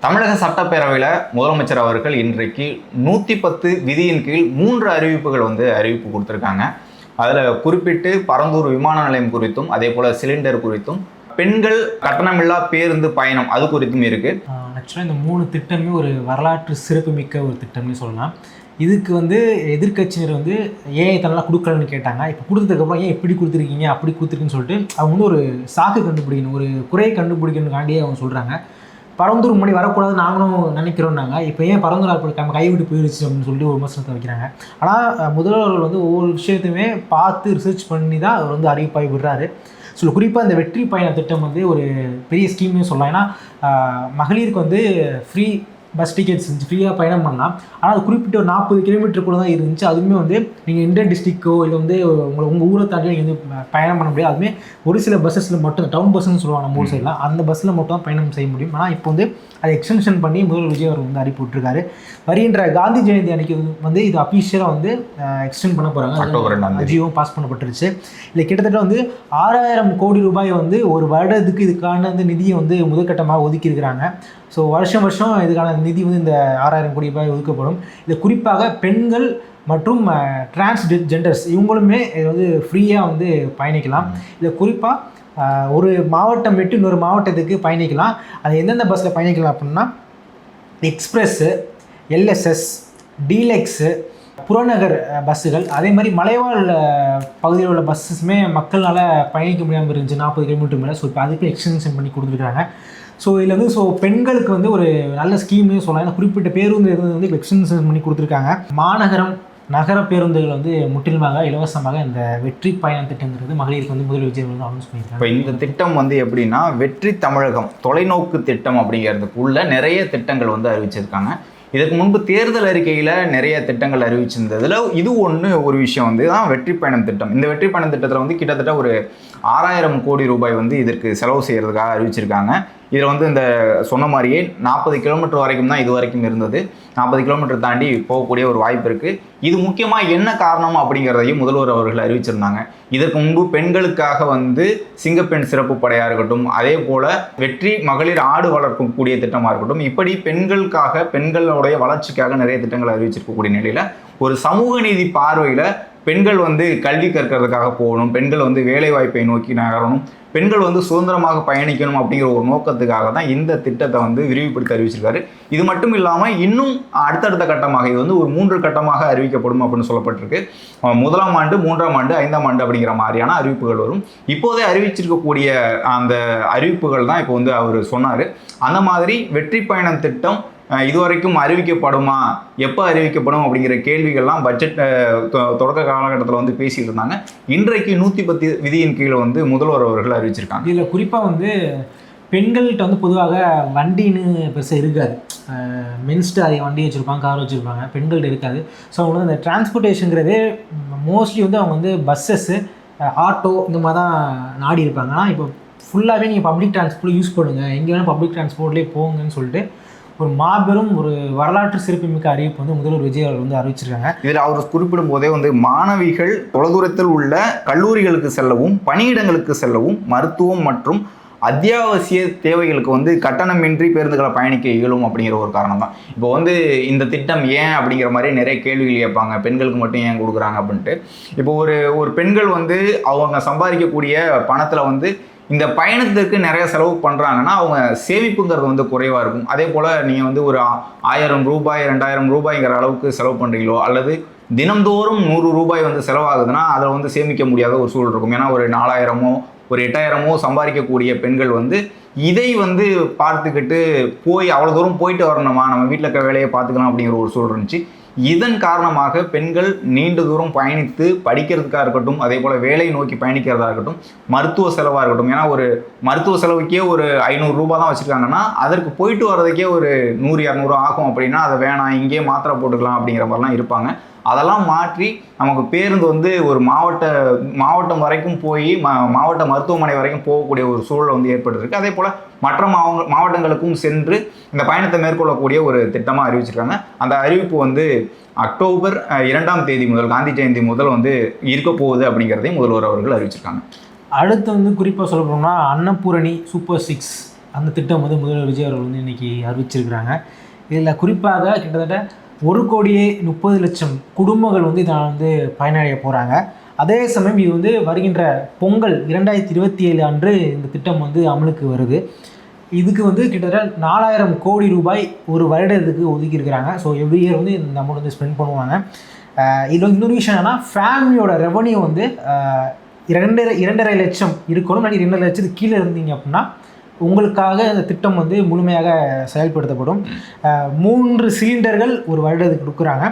தமிழக சட்டப்பேரவையில் முதலமைச்சர் அவர்கள் இன்றைக்கு 110 விதியின் கீழ் 3 அறிவிப்புகள் அறிவிப்பு கொடுத்துருக்காங்க. அதில் குறிப்பிட்டு பரந்தூர் விமான நிலையம் குறித்தும் அதே போல் சிலிண்டர் குறித்தும் பெண்கள் கட்டணமில்லா பேருந்து பயணம் அது குறித்தும் இருக்கு. ஆக்சுவலாக இந்த 3 திட்டமே ஒரு வரலாற்று சிறப்புமிக்க ஒரு திட்டம்னு சொல்லலாம். இதுக்கு எதிர்க்கட்சியினர் ஏன் இதெல்லாம் கொடுக்கலன்னு கேட்டாங்க. இப்போ கொடுத்ததுக்கப்புறம் ஏன் இப்படி கொடுத்துருக்கீங்க அப்படி கொடுத்துருக்குன்னு சொல்லிட்டு அவங்க ஒரு சாக்கு கண்டுபிடிக்கணும், ஒரு குறையை கண்டுபிடிக்கணுக்காண்டியே அவங்க சொல்கிறாங்க. பரந்தூர் முன்னாடி வரக்கூடாது நாங்களும் நினைக்கிறோம்னாங்க. இப்போ ஏன் பரந்தூர் நம்ம கைவிட்டு போயிடுச்சு அப்படின்னு சொல்லி ஒரு விமர்சனத்தை வைக்கிறாங்க. ஆனால் முதல்வர்கள் ஒவ்வொரு விஷயத்தையுமே பார்த்து ரிசர்ச் பண்ணி தான் அவர் அறிவிப்பாய் விடுறாரு. ஸோ குறிப்பாக இந்த வெற்றி பயண திட்டம் ஒரு பெரிய ஸ்கீம்னு சொல்லலாம். ஏன்னா மகளிருக்கு ஃப்ரீ பஸ் டிக்கெட்ஸ் ஃப்ரீயாக பயணம் பண்ணலாம். ஆனால் அது குறிப்பிட்ட ஒரு 40 கிலோமீட்டருக்குள்ளே தான் இருந்துச்சு. அதுவுமே நீங்கள் இந்தியன் டிஸ்ட்ரிக்டோ இல்லை உங்கள் ஊரை தாண்டி நீங்கள் பயணம் பண்ண முடியாது. அதுவுமே ஒரு சில பஸ்ஸஸில் மட்டும், டவுன் பஸ்ஸுன்னு சொல்லுவாங்க நம்ம ஊர் சைட்லாம், அந்த பஸ்ஸில் மட்டும் தான் பயணம் செய்ய முடியும். ஆனால் இப்போ அதை எக்ஸ்டென்ஷன் பண்ணி முதல்வர் விஜய் அவர் அறிவிப்பு விட்டுருக்காரு. வருகின்ற காந்தி ஜெயந்தி அன்னைக்கு இது அஃபீஷியலாக எக்ஸ்டெண்ட் பண்ண போகிறாங்க. அக்டோபர் 2 அஜியும் பாஸ் பண்ணப்பட்டுருச்சு. இல்லை கிட்டத்தட்ட 6000 கோடி ரூபாய் ஒரு வருடத்துக்கு இதுக்கான நிதியை முதற்கட்டமாக ஒதுக்கி இருக்கிறாங்க. ஸோ வருஷம் இதுக்கான நிதி இந்த 6000 கோடி ரூபாய் ஒதுக்கப்படும். இது குறிப்பாக பெண்கள் மற்றும் டிரான்ஸ்ஜெண்டர்ஸ் இவங்களுமே இது ஃப்ரீயாக பயணிக்கலாம். இதில் குறிப்பாக ஒரு மாவட்டம் விட்டு இன்னொரு மாவட்டத்துக்கு பயணிக்கலாம். அது எந்தெந்த பஸ்ஸில் பயணிக்கலாம் அப்படின்னா எக்ஸ்பிரஸ்ஸு, எல்எஸ்எஸ், டீலக்ஸு, புறநகர் பஸ்ஸுகள், அதே மாதிரி மலைவாழ் பகுதியில் உள்ள பஸ்ஸஸுமே மக்களால் பயணிக்க முடியாமல் இருந்துச்சு 40 கிலோமீட்டர் மேலே. ஸோ இப்போ அதுக்கு எக்ஸ்டென்ஷன் பண்ணி கொடுத்துருக்காங்க. ஸோ இதில் பெண்களுக்கு ஒரு நல்ல ஸ்கீம்னு சொல்லலாம். ஏன்னா குறிப்பிட்ட பேருந்து இப்போ எக்ஸ்டென்ஷன் பண்ணி கொடுத்துருக்காங்க. மாநகரம் நகர பேருந்துகள் முற்றிலுமாக இலவசமாக இந்த வெற்றி பயண திட்டங்கிறது மகளிருக்கு முதல்வர் விஜய் அனௌன்ஸ் பண்ணியிருக்காங்க. இப்போ இந்த திட்டம் எப்படின்னா வெற்றி தமிழகம் தொலைநோக்கு திட்டம் அப்படிங்கிறதுக்குள்ள நிறைய திட்டங்கள் அறிவிச்சிருக்காங்க. இதுக்கு முன்பு தேர்தல் அறிக்கையில் நிறைய திட்டங்கள் அறிவிச்சிருந்ததில் இது ஒரு விஷயம் தான் வெற்றி பயணம் திட்டம். இந்த வெற்றி பயணம் திட்டத்தில் கிட்டத்தட்ட ஒரு 6000 கோடி ரூபாய் இதற்கு செலவு செய்கிறதுக்காக அறிவிச்சிருக்காங்க. இதில் இந்த சொன்ன மாதிரியே 40 கிலோமீட்டர் வரைக்கும் தான் இது வரைக்கும் இருந்தது. 40 கிலோமீட்டர் தாண்டி போகக்கூடிய ஒரு வாய்ப்பு இருக்குது. இது முக்கியமாக என்ன காரணம் அப்படிங்கிறதையும் முதல்வர் அவர்கள் அறிவிச்சிருந்தாங்க. இதற்கு முன்பு பெண்களுக்காக சிங்கப்பெண் சிறப்பு படையாக இருக்கட்டும், அதே போல் வெற்றி மகளிர் ஆடு வளர்க்கக்கூடிய திட்டமாக இருக்கட்டும், இப்படி பெண்களுக்காக பெண்களுடைய வளர்ச்சிக்காக நிறைய திட்டங்கள் அறிவிச்சிருக்கக்கூடிய நிலையில் ஒரு சமூக நீதி பார்வையில் பெண்கள் கல்வி கற்கிறதுக்காக போகணும், பெண்கள் வேலை வாய்ப்பை நோக்கி நகரணும், பெண்கள் சுதந்திரமாக பயணிக்கணும் அப்படிங்கிற ஒரு நோக்கத்துக்காக தான் இந்த திட்டத்தை விரிவுபடுத்தி அறிவிச்சிருக்காரு. இது மட்டும் இல்லாமல் இன்னும் அடுத்தடுத்த கட்டமாக இது ஒரு 3 கட்டமாக அறிவிக்கப்படும் அப்படின்னு சொல்லப்பட்டிருக்கு. 1ஆம் ஆண்டு, 3ஆம் ஆண்டு, 5ஆம் ஆண்டு அப்படிங்கிற மாதிரியான அறிவிப்புகள் வரும். இப்போதே அறிவிச்சிருக்கக்கூடிய அந்த அறிவிப்புகள் தான் இப்போ அவர் சொன்னார். அந்த மாதிரி வெற்றி பயணம் திட்டம் இதுவரைக்கும் அறிவிக்கப்படுமா, எப்போ அறிவிக்கப்படும் அப்படிங்கிற கேள்விகள்லாம் பட்ஜெட் தொடக்க காலகட்டத்தில் பேசிட்டு இருந்தாங்க. இன்றைக்கு 110 விதியின் கீழே முதல்வர் அவர்கள் அறிவிச்சிருக்காங்க. இதில் குறிப்பாக பெண்கள்கிட்ட பொதுவாக வண்டின்னு பெருசாக இருக்காது. மென்ஸ்ட்டு அதிக வண்டி வச்சுருப்பாங்க, கார் வச்சுருப்பாங்க, பெண்கள்கிட்ட இருக்காது. ஸோ அவங்க அந்த டிரான்ஸ்போர்ட்டேஷனுங்கிறதே மோஸ்ட்லி அவங்க பஸ்ஸஸ்ஸு, ஆட்டோ இந்த மாதிரி தான் நாடி இருப்பாங்க. ஆனால் இப்போ ஃபுல்லாகவே நீங்கள் பப்ளிக் டிரான்ஸ்போர்ட் யூஸ் பண்ணுங்கள், எங்கே வேணால் பப்ளிக் டிரான்ஸ்போர்ட்லேயே போங்கன்னு சொல்லிட்டு ஒரு மாபெரும் ஒரு வரலாற்று சிறப்புமிக்க அறிவிப்பு முதல்வர் விஜய் அவர் அறிவிச்சிருக்காங்க. இதில் அவர் குறிப்பிடும் போதே மாணவிகள் தொலைதூரத்தில் உள்ள கல்லூரிகளுக்கு செல்லவும், பணியிடங்களுக்கு செல்லவும், மருத்துவம் மற்றும் அத்தியாவசிய தேவைகளுக்கு கட்டணமின்றி பேருந்துகளை பயணிக்க இயலும் அப்படிங்கிற ஒரு காரணம் தான். இப்போ இந்த திட்டம் ஏன் அப்படிங்கிற மாதிரி நிறைய கேள்விகள் கேட்பாங்க, பெண்களுக்கு மட்டும் ஏன் கொடுக்குறாங்க அப்படின்ட்டு. இப்போ ஒரு பெண்கள் அவங்க சம்பாதிக்கக்கூடிய பணத்தில் இந்த பயணத்துக்கு நிறைய செலவு பண்ணுறாங்கன்னா அவங்க சேமிப்புங்கிறது குறைவாக இருக்கும். அதே போல் நீங்கள் ஒரு 1000 ரூபாய் 2000 ரூபாய்ங்கிற அளவுக்கு செலவு பண்ணுறீங்களோ, அல்லது தினந்தோறும் 100 ரூபாய் செலவாகுதுன்னா அதில் சேமிக்க முடியாத ஒரு சூழல் இருக்கும். ஏன்னா ஒரு 4000மோ ஒரு 8000மோ சம்பாதிக்கக்கூடிய பெண்கள் இதை பார்த்துக்கிட்டு போய் அவ்வளோ தூரம் போயிட்டு வரணுமா, நம்ம வீட்டில் இருக்க வேலையை பார்த்துக்கலாம் அப்படிங்கிற ஒரு சூழல் இருந்துச்சு. இதன் காரணமாக பெண்கள் நீண்ட தூரம் பயணித்து படிக்கிறதுக்காக இருக்கட்டும், அதே போல் வேலை நோக்கி பயணிக்கிறதா இருக்கட்டும், மருத்துவ செலவாக இருக்கட்டும். ஏன்னா ஒரு மருத்துவ செலவுக்கே ஒரு 500 ரூபா தான் வச்சுருக்காங்கன்னா அதற்கு போயிட்டு வர்றதுக்கே ஒரு 100-200 ஆகும். அப்படின்னா அதை வேணாம், இங்கேயே மாத்திரை போட்டுக்கலாம் அப்படிங்கிற மாதிரிலாம் இருப்பாங்க. அதெல்லாம் மாற்றி நமக்கு பேருந்து ஒரு மாவட்டம் வரைக்கும் போய் மாவட்ட மருத்துவமனை வரைக்கும் போகக்கூடிய ஒரு சூழல் ஏற்பட்டிருக்கு. அதே போல் மற்ற மாவட்டங்களுக்கும் சென்று இந்த பயணத்தை மேற்கொள்ளக்கூடிய ஒரு திட்டமாக அறிவிச்சிருக்காங்க. அந்த அறிவிப்பு அக்டோபர் 2ஆம் தேதி முதல், காந்தி ஜெயந்தி முதல் இருக்க போகுது அப்படிங்கிறதையும் முதல்வர் அவர்கள் அறிவிச்சிருக்காங்க. அடுத்து குறிப்பாக சொல்ல போனோம்னா அன்னபூரணி சூப்பர் 6 அந்த திட்டம் வந்து முதல்வர் விஜய் அவர்கள் வந்து இன்றைக்கி அறிவிச்சிருக்கிறாங்க. இதில் குறிப்பாக கிட்டத்தட்ட 1,30,00,000 குடும்பங்கள் வந்து இதை வந்து பயனடைய போகிறாங்க. அதே சமயம் இது வந்து வருகின்ற பொங்கல் 2027 அன்று இந்த திட்டம் வந்து அமலுக்கு வருது. இதுக்கு வந்து கிட்டத்தட்ட 4,000 கோடி ரூபாய் ஒரு வருடத்துக்கு ஒதுக்கியிருக்கிறாங்க. ஸோ எவ்ரி இயர் வந்து இந்த அமௌண்ட் வந்து ஸ்பெண்ட் பண்ணுவாங்க. இதில் இன்னொரு விஷயம் என்னென்னா, ஃபேமிலியோட ரெவன்யூ வந்து 2.5 லட்சம் இருக்கணும். இல்லாட்டி 2 லட்சத்துக்கு கீழே இருந்தீங்க அப்படின்னா உங்களுக்காக இந்த திட்டம் வந்து முழுமையாக செயல்படுத்தப்படும். 3 சிலிண்டர்கள் ஒரு வருடத்துக்கு கொடுக்குறாங்க.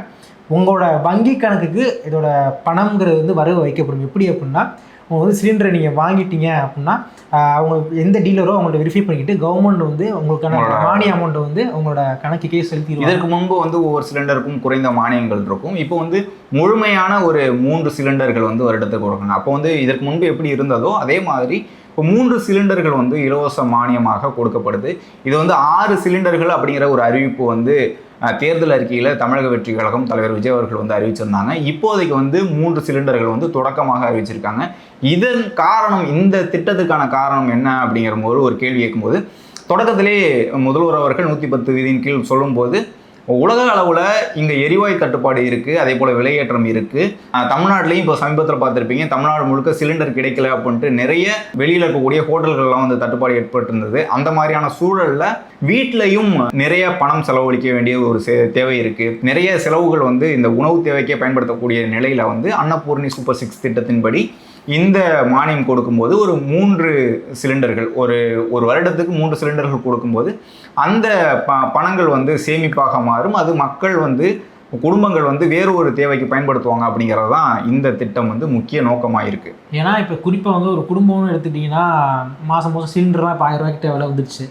உங்களோட வங்கி கணக்குக்கு இதோட பணம்ங்கிறது வந்து வரவு வைக்கப்படும். எப்படி அப்படின்னா, உங்கள் வந்து சிலிண்டரை நீங்கள் வாங்கிட்டீங்க அப்படின்னா அவங்க எந்த டீலரோ அவங்கள்ட்ட வெரிஃபை பண்ணிக்கிட்டு கவர்மெண்ட் வந்து உங்களுக்கான மானிய அமௌண்ட்டை வந்து உங்களோட கணக்குக்கே செலுத்திடுவாங்க. இதற்கு முன்பு வந்து ஒவ்வொரு சிலிண்டருக்கும் குறைந்த மானியங்கள் இருக்கும். இப்போ வந்து முழுமையான ஒரு 3 சிலிண்டர்கள் வந்து வருடத்துக்கு கொடுக்கணும். அப்போ வந்து இதற்கு முன்பு எப்படி இருந்ததோ அதே மாதிரி இப்போ 3 சிலிண்டர்கள் வந்து இலவச மானியமாக கொடுக்கப்படுது. இது வந்து 6 சிலிண்டர்கள் அப்படிங்கிற ஒரு அறிவிப்பு வந்து தேர்தல் அறிக்கையில் தமிழக வெற்றி கழகம் தலைவர் விஜய் அவர்கள் வந்து அறிவிச்சிருந்தாங்க. இப்போதைக்கு வந்து 3 சிலிண்டர்கள் வந்து தொடக்கமாக அறிவிச்சிருக்காங்க. இதன் காரணம், இந்த திட்டத்துக்கான காரணம் என்ன அப்படிங்கிற போது ஒரு கேள்வி கேட்கும்போது, தொடக்கத்திலே முதல்வர் அவர்கள் 110 விதியின் கீழ் சொல்லும்போது உலக அளவில் இங்கே எரிவாயு தட்டுப்பாடு இருக்குது, அதே போல் விலையேற்றம் இருக்குது. தமிழ்நாட்டிலையும் இப்போ சமீபத்தில் பார்த்துருப்பீங்க, தமிழ்நாடு முழுக்க சிலிண்டர் கிடைக்கல அப்படின்ட்டு நிறைய வெளியில் இருக்கக்கூடிய ஹோட்டல்கள்லாம் வந்து தட்டுப்பாடு ஏற்பட்டிருந்தது. அந்த மாதிரியான சூழலில் வீட்டிலையும் நிறைய பணம் செலவழிக்க வேண்டிய ஒரு தேவை இருக்குது. நிறைய செலவுகள் வந்து இந்த உணவு தேவைக்கே பயன்படுத்தக்கூடிய நிலையில் வந்து அன்னபூர்ணி சூப்பர் 6 திட்டத்தின்படி இந்த மானியம் கொடுக்கும்போது ஒரு 3 சிலிண்டர்கள் ஒரு வருடத்துக்கு 3 சிலிண்டர்கள் கொடுக்கும்போது அந்த பணங்கள் வந்து சேமிப்பாக மாறும். அது மக்கள் வந்து குடும்பங்கள் வந்து வேறு ஒரு தேவைக்கு பயன்படுத்துவாங்க அப்படிங்கிறது தான் இந்த திட்டம் வந்து முக்கிய நோக்கமாக இருக்குது. ஏன்னா இப்போ குறிப்பாக வந்து ஒரு குடும்பம்னு எடுத்துக்கிட்டிங்கன்னா மாதம் சிலிண்டர்லாம் இப்போ 1000 ரூபாய்க்கிட்ட விலை வந்துடுச்சு.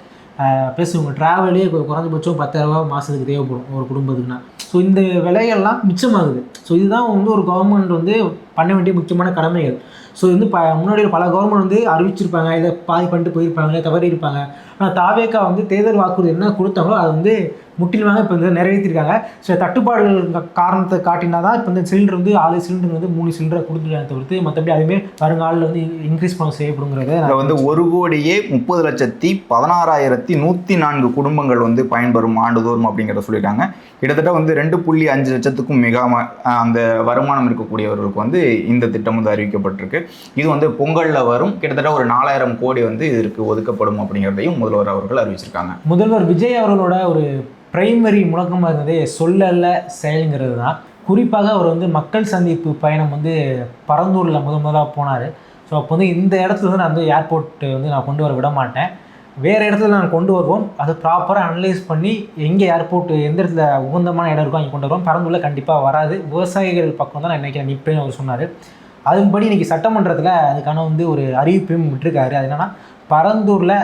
ப்ளஸ் உங்கள் ட்ராவலே குறைஞ்சபட்சம் 10,000 ரூபா மாதத்துக்கு தேவைப்படும் ஒரு குடும்பத்துக்குன்னா. ஸோ இந்த விலைகள்லாம் மிச்சமாகுது. ஸோ இதுதான் வந்து ஒரு கவர்மெண்ட் வந்து பண்ண வேண்டிய முக்கியமான கடமைகள். ஸோ இது வந்து முன்னாடி பல கவர்மெண்ட் வந்து அறிவிச்சிருப்பாங்க, இதை பாதி பண்ணிட்டு போயிருப்பாங்க, இல்லை தவறி இருப்பாங்க. ஆனால் தாவேக்கா வந்து தேர்தல் வாக்குறுதி என்ன கொடுத்தாங்களோ அது வந்து முற்றிலுமாக இப்போ வந்து நிறைவேற்றிருக்காங்க. ஸோ தட்டுப்பாடுகள் காரணத்தை காட்டினா தான் இப்போ இந்த சிலிண்டர் வந்து 6 சிலிண்டர் வந்து 3 சிலிண்டரை கொடுத்துருக்காங்க தவிர்த்து மற்றபடி அதுவுமே வருங்காலில் வந்து இன்க்ரீஸ் பண்ண செய்யப்படுங்கிறத வந்து 1,30,16,104 குடும்பங்கள் வந்து பயன்பெறும் ஆண்டுதோறும் அப்படிங்கிறத சொல்லியிருக்காங்க. கிட்டத்தட்ட வந்து 2.5 லட்சத்துக்கும் மிக அந்த வருமானம் இருக்கக்கூடியவர்களுக்கு வந்து இந்த திட்டம் வந்து அறிவிக்கப்பட்டிருக்கு. இது வந்து பொங்கலில் வரும். கிட்டத்தட்ட ஒரு 4,000 கோடி வந்து இதற்கு ஒதுக்கப்படும் அப்படிங்கிறதையும் முதல்வர் அவர்கள் அறிவிச்சிருக்காங்க. முதல்வர் விஜய் அவர்களோட ஒரு பிரைமரி முழக்கமாக இருந்ததே சொல்லல செயல்ங்கிறது தான். குறிப்பாக அவர் வந்து மக்கள் சந்திப்பு பயணம் வந்து பரந்தூரில் முதலாக போனார். ஸோ அப்போ வந்து இந்த இடத்துல வந்து நான் வந்து ஏர்போர்ட் வந்து நான் கொண்டு வர விட மாட்டேன், வேறு இடத்துல நான் கொண்டு வருவோம், அதை ப்ராப்பராக அனலைஸ் பண்ணி எங்கே ஏர்போர்ட் எந்த இடத்துல உகந்தமான இடம் இருக்கோ அங்கே கொண்டு வருவோம், பரந்தூரில் கண்டிப்பாக வராது, விவசாயிகள் பக்கம் தான் நான் இன்றைக்கி நிற்பேன்னு அவர் சொன்னார். அதன்படி இன்றைக்கி சட்டமன்றத்தில் அதுக்கான வந்து ஒரு அறிவிப்பையும் விட்டுருக்காரு. அது என்னென்னா, பரந்தூரில்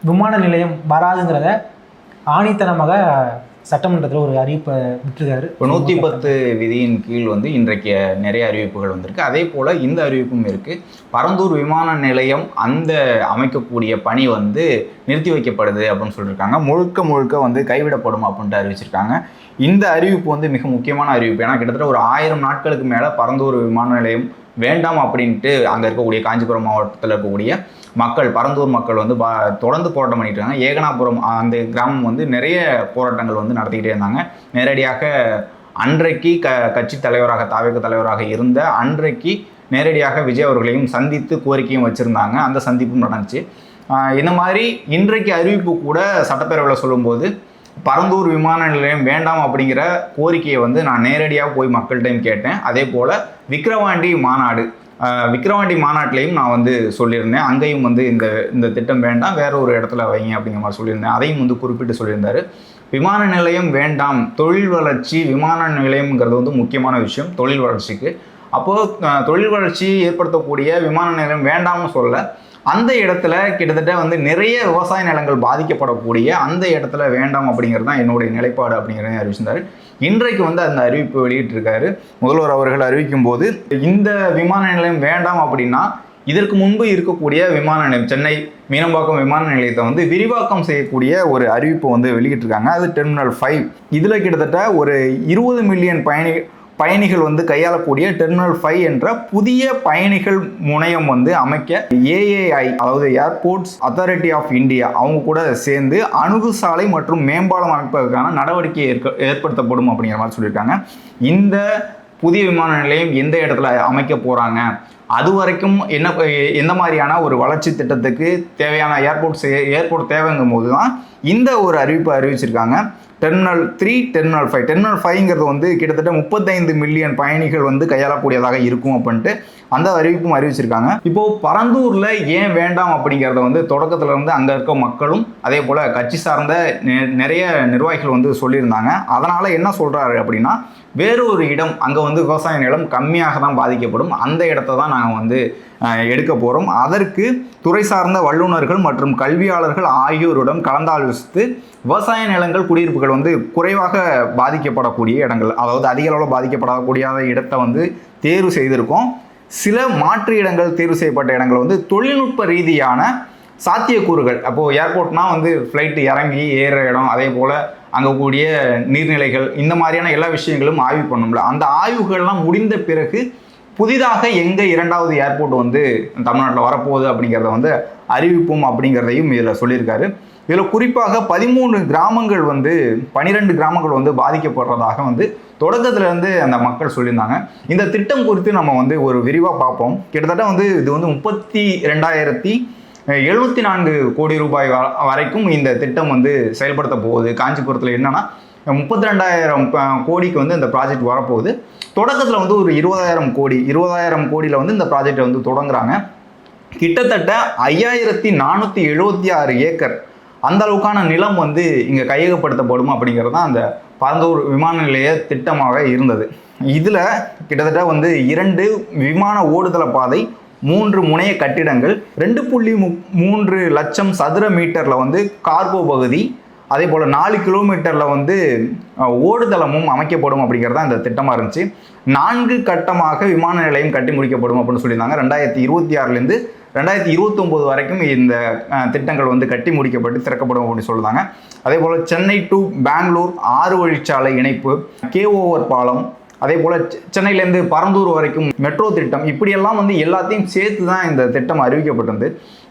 விமான நிலையம் வராதுங்கிறத ஆணித்தனமாக சட்டமன்றத்தில் ஒரு அறிவிப்பை விட்டுருக்காரு. இப்போ 110 விதியின் கீழ் வந்து இன்றைக்கு நிறைய அறிவிப்புகள் வந்திருக்கு. அதே போல் இந்த அறிவிப்பும் இருக்குது. பரந்தூர் விமான நிலையம் அந்த அமைக்கக்கூடிய பணி வந்து நிறுத்தி வைக்கப்படுது அப்படின்னு சொல்லியிருக்காங்க. முழுக்க வந்து கைவிடப்படும் அப்படின்ட்டு அறிவிச்சிருக்காங்க. இந்த அறிவிப்பு வந்து மிக முக்கியமான அறிவிப்பு. ஏன்னா கிட்டத்தட்ட ஒரு 1000 நாட்களுக்கு மேலே பரந்தூர் விமான நிலையம் வேண்டாம் அப்படின்ட்டு அங்கே இருக்கக்கூடிய காஞ்சிபுரம் மாவட்டத்தில் இருக்கக்கூடிய மக்கள், பரந்தூர் மக்கள் வந்து தொடர்ந்து போராட்டம் பண்ணிட்டு இருக்காங்க. ஏகனாபுரம் அந்த கிராமம் வந்து நிறைய போராட்டங்கள் வந்து நடத்திக்கிட்டே இருந்தாங்க. நேரடியாக அன்றைக்கு கட்சி தலைவராக தாவேக தலைவராக இருந்த அன்றைக்கு நேரடியாக விஜய் அவர்களையும் சந்தித்து கோரிக்கையும் வச்சுருந்தாங்க. அந்த சந்திப்பும் நடந்துச்சு. இந்த மாதிரி இன்றைக்கு அறிவிப்பு கூட சட்டப்பேரவையில் சொல்லும்போது பரந்தூர் விமான நிலையம் வேண்டாம் அப்படிங்கிற கோரிக்கையை வந்து நான் நேரடியாக போய் மக்கள்கிட்டையும் கேட்டேன். அதே போல் விக்கிரவாண்டி மாநாட்டிலையும் நான் வந்து சொல்லியிருந்தேன். அங்கேயும் வந்து இந்த திட்டம் வேண்டாம், வேற ஒரு இடத்துல வைங்க அப்படிங்கிற மாதிரி சொல்லியிருந்தேன். அதையும் வந்து குறிப்பிட்டு சொல்லியிருந்தார். விமான நிலையம் வேண்டாம், தொழில் வளர்ச்சி, விமான நிலையம்ங்கிறது வந்து முக்கியமான விஷயம் தொழில் வளர்ச்சிக்கு. அப்போது தொழில் வளர்ச்சி ஏற்படுத்தக்கூடிய விமான நிலையம் வேண்டாம்னு சொல்ல, அந்த இடத்துல கிட்டத்தட்ட வந்து நிறைய விவசாய நிலங்கள் பாதிக்கப்படக்கூடிய அந்த இடத்துல வேண்டாம் அப்படிங்கிறது தான் என்னுடைய நிலைப்பாடு அப்படிங்கிறத அறிவிச்சிருந்தார். இன்றைக்கு வந்து அந்த அறிவிப்பு வெளியிட்டிருக்காரு. முதல்வர் அவர்கள் அறிவிக்கும் போது இந்த விமான நிலையம் வேண்டாம் அப்படின்னா இதற்கு முன்பு இருக்கக்கூடிய விமான நிலையம் சென்னை மீனம்பாக்கம் விமான நிலையத்தை வந்து விரிவாக்கம் செய்யக்கூடிய ஒரு அறிவிப்பு வந்து வெளியிட்டிருக்காங்க. அது டெர்மினல் 5. இதில் கிட்டத்தட்ட ஒரு 20 மில்லியன் பயணிகள் வந்து கையாளக்கூடிய டெர்மினல் 5 என்ற புதிய பயணிகள் முனையம் வந்து அமைக்க ஏஏஐ, அதாவது ஏர்போர்ட்ஸ் அத்தாரிட்டி ஆஃப் இந்தியா, அவங்க கூட சேர்ந்து அணுகுசாலை மற்றும் மேம்பாலம் அமைப்பதற்கான நடவடிக்கை ஏற்படுத்தப்படும் அப்படிங்கிற மாதிரி சொல்லியிருக்காங்க. இந்த புதிய விமான நிலையம் எந்த இடத்துல அமைக்க போகிறாங்க, அது வரைக்கும் எந்த மாதிரியான ஒரு வளர்ச்சி திட்டத்துக்கு தேவையான ஏர்போர்ட் தேவைங்கும் போது தான் இந்த ஒரு அறிவிப்பை அறிவிச்சிருக்காங்க. Terminal 3, terminal 5. டெர்மினல் 5ங்கிறது வந்து கிட்டத்தட்ட 35 மில்லியன் பயணிகள் வந்து கையாளக்கூடியதாக இருக்கும் அப்படின்ட்டு அந்த அறிவிப்பும் அறிவிச்சிருக்காங்க. இப்போது பரந்தூரில் ஏன் வேண்டாம் அப்படிங்கிறத வந்து தொடக்கத்தில் இருந்து அங்கே இருக்க மக்களும் அதே போல் கட்சி சார்ந்த நிறைய நிர்வாகிகள் வந்து சொல்லியிருந்தாங்க. அதனால் என்ன சொல்கிறாரு அப்படின்னா, வேறு ஒரு இடம் அங்கே வந்து விவசாய நிலம் கம்மியாக தான் பாதிக்கப்படும், அந்த இடத்த தான் நாங்கள் வந்து எடுக்க போகிறோம். அதற்கு துறை சார்ந்த வல்லுநர்கள் மற்றும் கல்வியாளர்கள் ஆகியோருடன் கலந்தாலோசித்து விவசாய நிலங்கள் குடியிருப்புகள் வந்து குறைவாக பாதிக்கப்படக்கூடிய இடங்கள், அதாவது அதிக அளவில் பாதிக்கப்படக்கூடிய இடத்தை வந்து தேர்வு செய்திருக்கோம். சில மாற்று இடங்கள் தேர்வு செய்யப்பட்ட இடங்கள் வந்து தொழில்நுட்ப ரீதியான சாத்தியக்கூறுகள், அப்போது ஏர்போர்ட்னால் வந்து ஃப்ளைட்டு இறங்கி ஏற இடம், அதே போல் அங்கே கூடிய நீர்நிலைகள், இந்த மாதிரியான எல்லா விஷயங்களும் ஆய்வு பண்ணும்ல, அந்த ஆய்வுகள்லாம் முடிந்த பிறகு புதிதாக எங்கே 2வது ஏர்போர்ட் வந்து தமிழ்நாட்டில் வரப்போகுது அப்படிங்கிறத வந்து அறிவிப்போம் அப்படிங்கிறதையும் இதில் சொல்லியிருக்காரு. இதில் குறிப்பாக 13 கிராமங்கள் வந்து 12 கிராமங்கள் வந்து பாதிக்கப்படுறதாக வந்து தொடக்கத்திலேருந்து அந்த மக்கள் சொல்லியிருந்தாங்க. இந்த திட்டம் குறித்து நம்ம வந்து ஒரு விரிவாக பார்ப்போம். கிட்டத்தட்ட வந்து இது வந்து 32,704 கோடி ரூபாய் வரைக்கும் இந்த திட்டம் வந்து செயல்படுத்த போகுது. காஞ்சிபுரத்தில் என்னன்னா 32,000 கோடிக்கு வந்து இந்த ப்ராஜெக்ட் வரப்போகுது. தொடக்கத்தில் வந்து ஒரு 20,000 கோடியில் வந்து இந்த ப்ராஜெக்டை வந்து தொடங்குறாங்க. கிட்டத்தட்ட 5,476 ஏக்கர் அந்த அளவுக்கான நிலம் வந்து இங்கே கையகப்படுத்தப்படும் அப்படிங்கிறது தான் அந்த பரந்தூர் விமான நிலைய திட்டமாக இருந்தது. இதில் கிட்டத்தட்ட வந்து 2 விமான ஓடுதள பாதை, 3 முனைய கட்டிடங்கள், 2.3 லட்சம் சதுர மீட்டரில் வந்து கார்கோ பகுதி, அதே போல் 4 கிலோமீட்டரில் வந்து ஓடுதளமும் அமைக்கப்படும் அப்படிங்கிறது இந்த திட்டமாக இருந்துச்சு. 4 கட்டமாக விமான நிலையம் கட்டி முடிக்கப்படும் அப்படின்னு சொல்லியிருந்தாங்க. 2026லேருந்து 2029 வரைக்கும் இந்த திட்டங்கள் வந்து கட்டி முடிக்கப்பட்டு திறக்கப்படும் அப்படின்னு சொல்லுறாங்க. அதே போல் சென்னை டு பெங்களூர் 6 வழிச்சாலை இணைப்பு, கேஓவர் பாலம், அதே போல் சென்னையிலேருந்து பரந்தூர் வரைக்கும் மெட்ரோ திட்டம், இப்படியெல்லாம் வந்து எல்லாத்தையும் சேர்த்து தான் இந்த திட்டம் அறிவிக்கப்பட்டது.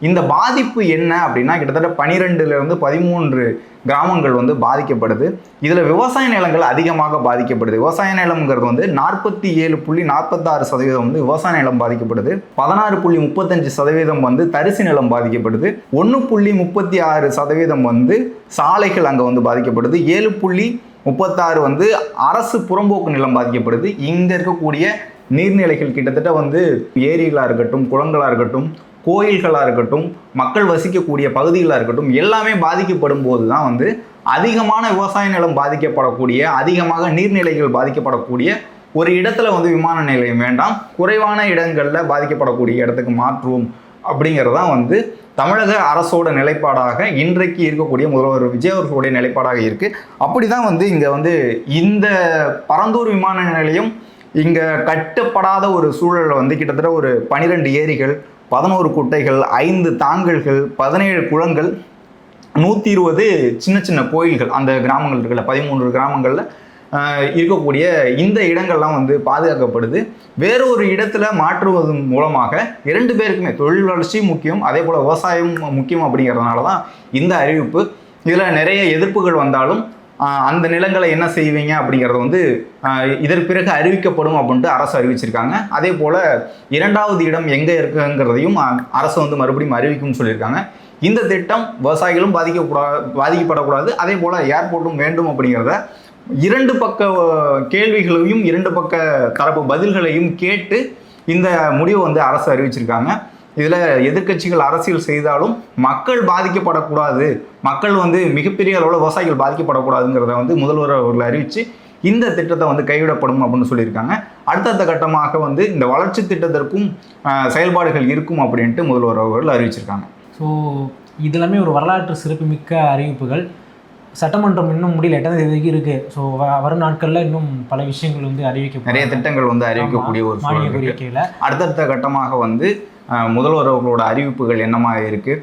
இந்த பாதிப்பு என்ன அப்படின்னா, கிட்டத்தட்ட 12லேருந்து 13 கிராமங்கள் வந்து பாதிக்கப்படுது. இதில் விவசாய நிலங்கள் அதிகமாக பாதிக்கப்படுது. விவசாய நிலம்ங்கிறது வந்து 47.46% வந்து விவசாய நிலம் பாதிக்கப்படுது. 16.35% வந்து தரிசு நிலம் பாதிக்கப்படுது. 1.36% வந்து சாலைகள் அங்கே வந்து பாதிக்கப்படுது. 7.36 வந்து அரசு புறம்போக்கு நிலம் பாதிக்கப்படுது. இங்கே இருக்கக்கூடிய நீர்நிலைகள் கிட்டத்தட்ட வந்து ஏரிகளாக இருக்கட்டும், குளங்களாக இருக்கட்டும், கோயில்களாக இருக்கட்டும், மக்கள் வசிக்கக்கூடிய பகுதிகளாக இருக்கட்டும், எல்லாமே பாதிக்கப்படும் போது தான் வந்து அதிகமான விவசாய நிலம் பாதிக்கப்படக்கூடிய, அதிகமாக நீர்நிலைகள் பாதிக்கப்படக்கூடிய ஒரு இடத்துல வந்து விமான நிலையம் வேண்டாம், குறைவான இடங்களில் பாதிக்கப்படக்கூடிய இடத்துக்கு மாற்றுவோம் அப்படிங்கிறதான் வந்து தமிழக அரசோட நிலைப்பாடாக இன்றைக்கு இருக்கக்கூடிய முதல்வர் விஜய் அவர்களுடைய நிலைப்பாடாக இருக்குது. அப்படி தான் வந்து இங்கே வந்து இந்த பரந்தூர் விமான நிலையம் இங்கே கட்டப்படாத ஒரு சூழலில் வந்து கிட்டத்தட்ட ஒரு 12 ஏரிகள், 11 குட்டைகள், 5 தாங்கல்கள், 17 குளங்கள், 120 சின்ன சின்ன கோயில்கள் அந்த கிராமங்கள் இருக்குல்ல, 13 கிராமங்களில் இருக்கக்கூடிய இந்த இடங்கள்லாம் வந்து பாதுகாக்கப்படுது. வேறொரு இடத்துல மாற்றுவதன் மூலமாக 2 பேருக்குமே தொழில் வளர்ச்சி முக்கியம், அதே போல் விவசாயம் முக்கியம் அப்படிங்கிறதுனால தான் இந்த அறிவிப்பு. இதில் நிறைய எதிர்ப்புகள் வந்தாலும் அந்த நிலங்களை என்ன செய்வீங்க அப்படிங்கிறத வந்து இதற்கு பிறகு அறிவிக்கப்படும் அப்படின்ட்டு அரசு அறிவிச்சிருக்காங்க. அதே போல் 2வது இடம் எங்கே இருக்குங்கிறதையும் அரசு வந்து மறுபடியும் அறிவிக்கும்னு சொல்லியிருக்காங்க. இந்த திட்டம் விவசாயிகளும் பாதிக்கப்படக்கூடாது, அதே போல் ஏர்போர்ட்டும் வேண்டும் அப்படிங்கிறத 2 பக்க கேள்விகளையும் 2 பக்க தரப்பு பதில்களையும் கேட்டு இந்த முடிவை வந்து அரசு அறிவிச்சிருக்காங்க. இதில் எதிர்க்கட்சிகள் அரசியல் செய்தாலும் மக்கள் பாதிக்கப்படக்கூடாது, மக்கள் வந்து மிகப்பெரிய அளவில் விவசாயிகள் பாதிக்கப்படக்கூடாதுங்கிறத வந்து முதல்வர் அவர்கள் அறிவித்து இந்த திட்டத்தை வந்து கைவிடப்படும் அப்படின்னு சொல்லியிருக்காங்க. அடுத்தடுத்த கட்டமாக வந்து இந்த வளர்ச்சி திட்டத்திற்கும் செயல்பாடுகள் இருக்கும் அப்படின்ட்டு முதல்வர் அவர்கள் அறிவிச்சிருக்காங்க. ஸோ இதெல்லாமே ஒரு வரலாற்று சிறப்புமிக்க அறிவிப்புகள். சட்டமன்றம் இன்னும் முடியல, 8ஆம் தேதிக்கு இருக்குது. ஸோ வரும் நாட்களில் இன்னும் பல விஷயங்கள் வந்து அறிவிக்க, நிறைய திட்டங்கள் வந்து அறிவிக்கக்கூடிய ஒரு மானிய கோரிக்கையில் அடுத்தடுத்த கட்டமாக வந்து முதல்வர் அவர்களோட அறிவிப்புகள் என்னமாக இருக்குது,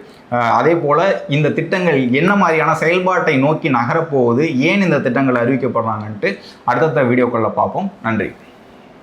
அதே போல் இந்த திட்டங்கள் என்ன மாதிரியான செயல்பாட்டை நோக்கி நகரப்போகுது, ஏன் இந்த திட்டங்கள் அறிவிக்கப்படுறாங்கன்ட்டு அடுத்தடுத்த வீடியோக்களில் பார்ப்போம். நன்றி.